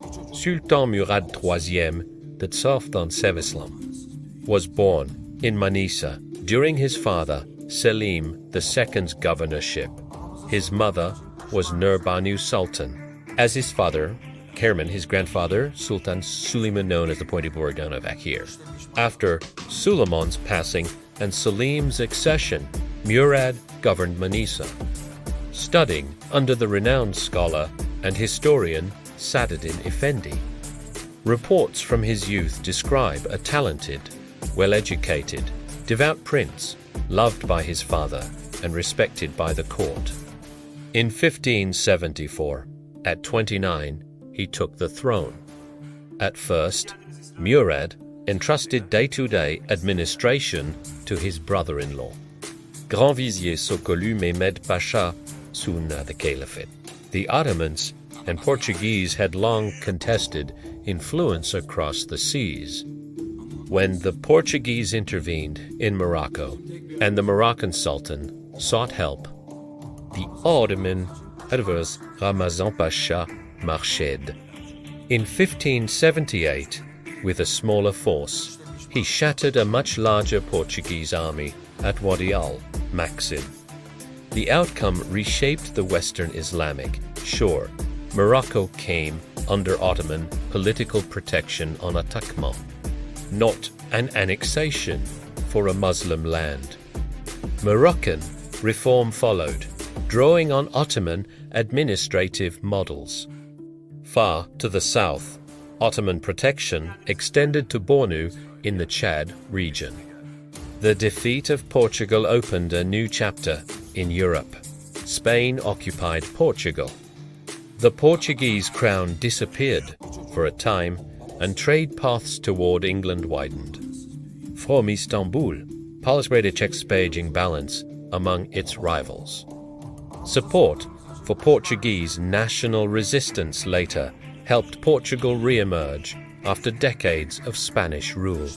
Sultan Murad III, the Sultan Sevislam, was born in Manisa during his father Selim II's governorship. His mother was Nurbanu Sultan. As his father, Kerman, his grandfather, Sultan Suleiman, known as the pointy Borgan of Eğri. After Suleiman's passing and Selim's accession, Murad governed Manisa, studying under the renowned scholar and historian Saadettin Effendi. Reports from his youth describe a talented, well-educated, devout prince, loved by his father and respected by the court. In 1574, at 29, he took the throne. At first, Murad entrusted day-to-day administration to his brother-in-law, Grand Vizier Sokolu Mehmed Pasha, soon the Caliphate. The Ottomans and Portuguese had long contested influence across the seas. When the Portuguese intervened in Morocco and the Moroccan Sultan sought help, the Ottoman adverse Ramazan Pasha marched. In 1578, with a smaller force, he shattered a much larger Portuguese army at Wadi al-Maxim. The outcome reshaped the Western Islamic. Sure, Morocco came under Ottoman political protection on a taqma, not an annexation for a Muslim land. Moroccan reform followed, drawing on Ottoman administrative models. Far to the south, Ottoman protection extended to Bornu in the Chad region. The defeat of Portugal opened a new chapter in Europe. Spain occupied Portugal. The Portuguese crown disappeared for a time, and trade paths toward England widened. From Istanbul, Polish checks Beijing balance among its rivals. Support for Portuguese national resistance later helped Portugal re-emerge after decades of Spanish rule.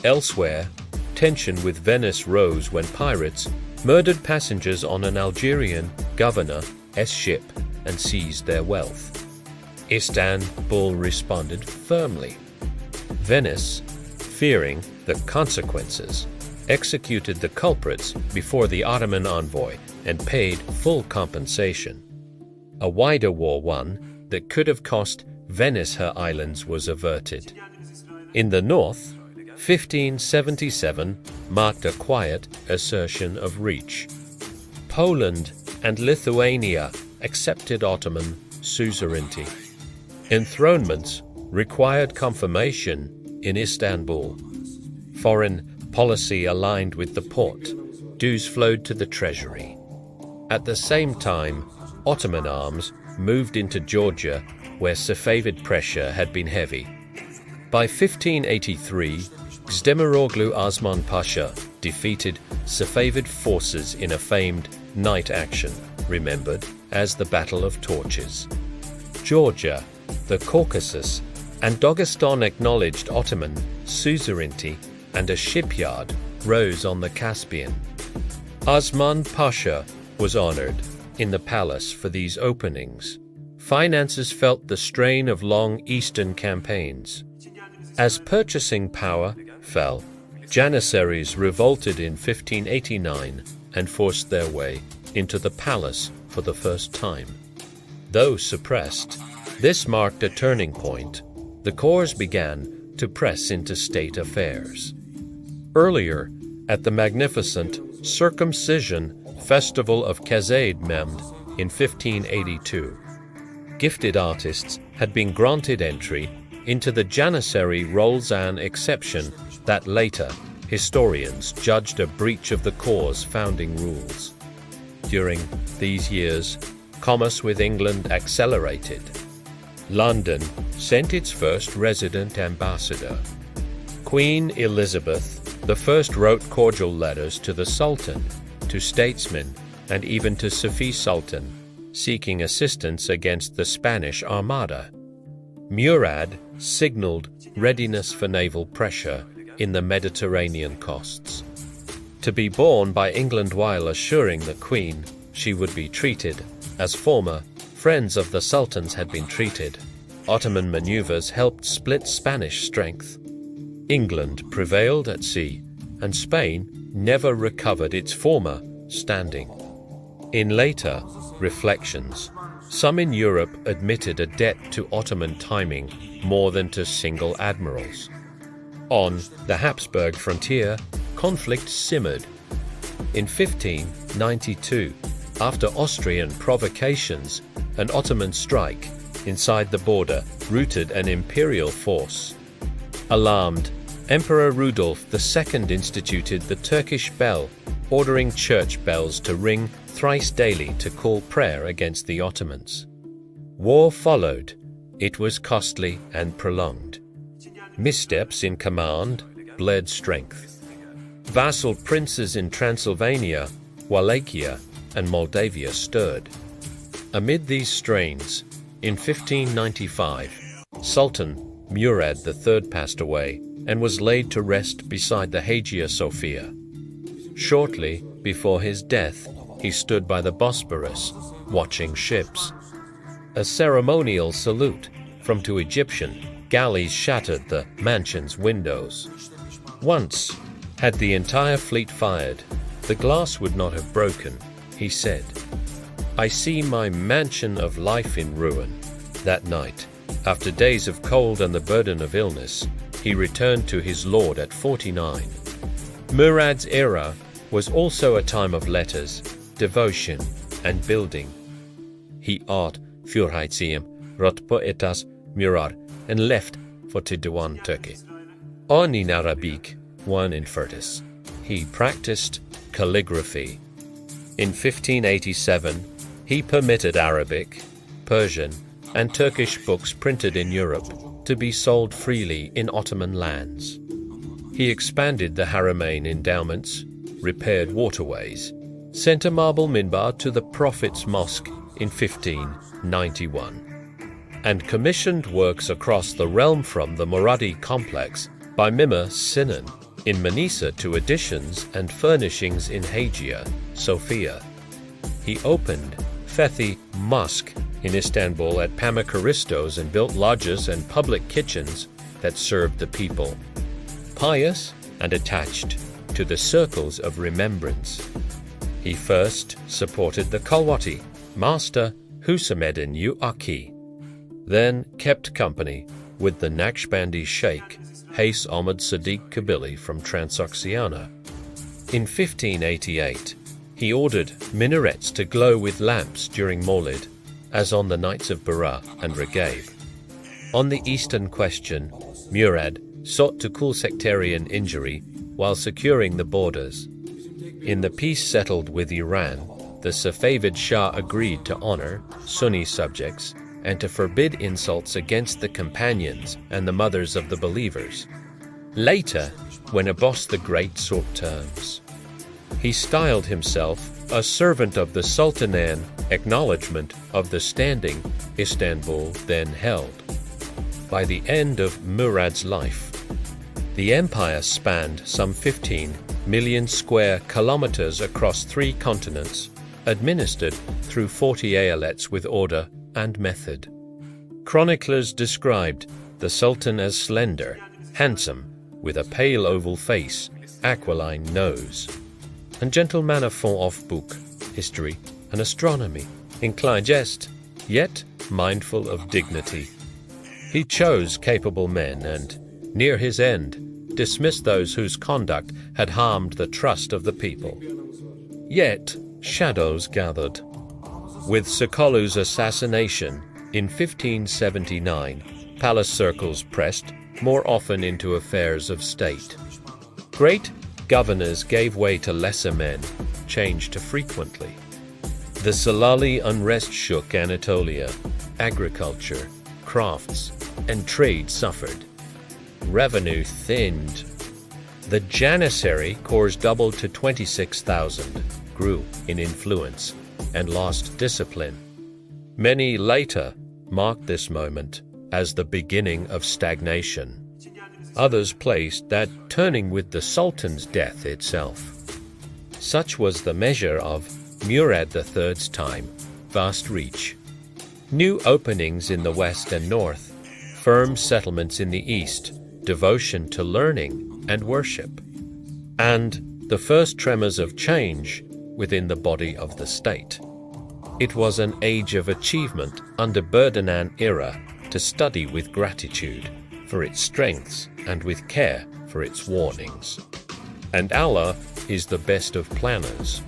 Elsewhere, tension with Venice rose when pirates murdered passengers on an Algerian governor's ship and seized their wealth. Istanbul responded firmly. Venice, fearing the consequences, executed the culprits before the Ottoman envoy and paid full compensation. A wider war won that could have cost Venice her islands was averted. In the north, 1577 marked a quiet assertion of reach. Poland and Lithuania accepted Ottoman suzerainty. Enthronements required confirmation in Istanbul. Foreign policy aligned with the Porte. Dues flowed to the treasury. At the same time, Ottoman arms moved into Georgia, where Safavid pressure had been heavy. By 1583, Zdemiroglu Osman Pasha defeated Safavid forces in a famed night action, remembered as the Battle of Torches. Georgia, the Caucasus, and Dagestan acknowledged Ottoman suzerainty, and a shipyard rose on the Caspian. Osman Pasha was honored in the palace for these openings. Finances felt the strain of long eastern campaigns. As purchasing power fell, Janissaries revolted in 1589 and forced their way into the palace for the first time. Though suppressed, this marked a turning point. The Cours began to press into state affairs. Earlier, at the magnificent circumcision festival of Kazade Mehmed in 1582, gifted artists had been granted entry into the Janissary Rolzan exception that later historians judged a breach of the Cours' founding rules. During these years, commerce with England accelerated. London sent its first resident ambassador. Queen Elizabeth I wrote cordial letters to the Sultan, to statesmen, and even to Safi Sultan, seeking assistance against the Spanish Armada. Murad signaled readiness for naval pressure in the Mediterranean coasts. To be borne by England while assuring the Queen she would be treated as former friends of the Sultans had been treated. Ottoman maneuvers helped split Spanish strength. England prevailed at sea, and Spain never recovered its former standing. In later reflections, some in Europe admitted a debt to Ottoman timing more than to single admirals. On the Habsburg frontier, conflict simmered. In 1592, after Austrian provocations, an Ottoman strike inside the border routed an imperial force. Alarmed, Emperor Rudolf II instituted the Turkish bell, ordering church bells to ring thrice daily to call prayer against the Ottomans. War followed. It was costly and prolonged. Missteps in command bled strength. Vassal princes in Transylvania, Wallachia, and Moldavia stirred. Amid these strains, in 1595, Sultan Murad III passed away and was laid to rest beside the Hagia Sophia. Shortly before his death, he stood by the Bosporus, watching ships. A ceremonial salute from two Egyptian galleys shattered the mansion's windows. Once, had the entire fleet fired, the glass would not have broken, he said. I see my mansion of life in ruin. That night, after days of cold and the burden of illness, he returned to his lord at 49. Murad's era was also a time of letters, devotion, and building. He art Fürheitsiem, rot poetas Murad, and left for Tidewan, Turkey. On in Arabic, one in Furtis. He practiced calligraphy. In 1587, he permitted Arabic, Persian, and Turkish books printed in Europe to be sold freely in Ottoman lands. He expanded the Haramain endowments, repaired waterways, sent a marble minbar to the Prophet's Mosque in 1591, and commissioned works across the realm from the Muradi complex by Mehmed Sinan in Manisa to additions and furnishings in Hagia Sophia. He opened Fethi Mosque in Istanbul at Pamukristos and built lodges and public kitchens that served the people, pious and attached to the circles of remembrance. He first supported the Kalwati, Master Hüsameddin Uaki, then kept company with the Naqshbandi Sheikh Hays Ahmad Sadiq Kabili from Transoxiana. In 1588, he ordered minarets to glow with lamps during Mawlid, as on the nights of Bara and Regaib. On the Eastern question, Murad sought to cool sectarian injury while securing the borders. In the peace settled with Iran, the Safavid Shah agreed to honor Sunni subjects and to forbid insults against the companions and the mothers of the believers. Later, when Abbas the Great sought terms, he styled himself a servant of the Sultan, acknowledgement of the standing Istanbul then held. By the end of Murad's life, the empire spanned some 15 million square kilometers across 3 continents, administered through 40 ayalets with order and method. Chroniclers described the Sultan as slender, handsome, with a pale oval face, aquiline nose, and gentle manner fond of book, history, and astronomy, inclined jest, yet mindful of dignity. He chose capable men and, near his end, dismissed those whose conduct had harmed the trust of the people. Yet shadows gathered. With Sokollu's assassination in 1579, palace circles pressed more often into affairs of state. Great governors gave way to lesser men, changed frequently. The Salali unrest shook Anatolia. Agriculture, crafts, and trade suffered. Revenue thinned. The Janissary corps doubled to 26,000, grew in influence, and lost discipline. Many later marked this moment as the beginning of stagnation. Others placed that turning with the Sultan's death itself. Such was the measure of Murad III's time, vast reach. New openings in the west and north firm settlements in the east, devotion to learning and worship, and the first tremors of change within the body of the state. It was an age of achievement under Berdanan era to study with gratitude for its strengths and with care for its warnings. And Allah is the best of planners.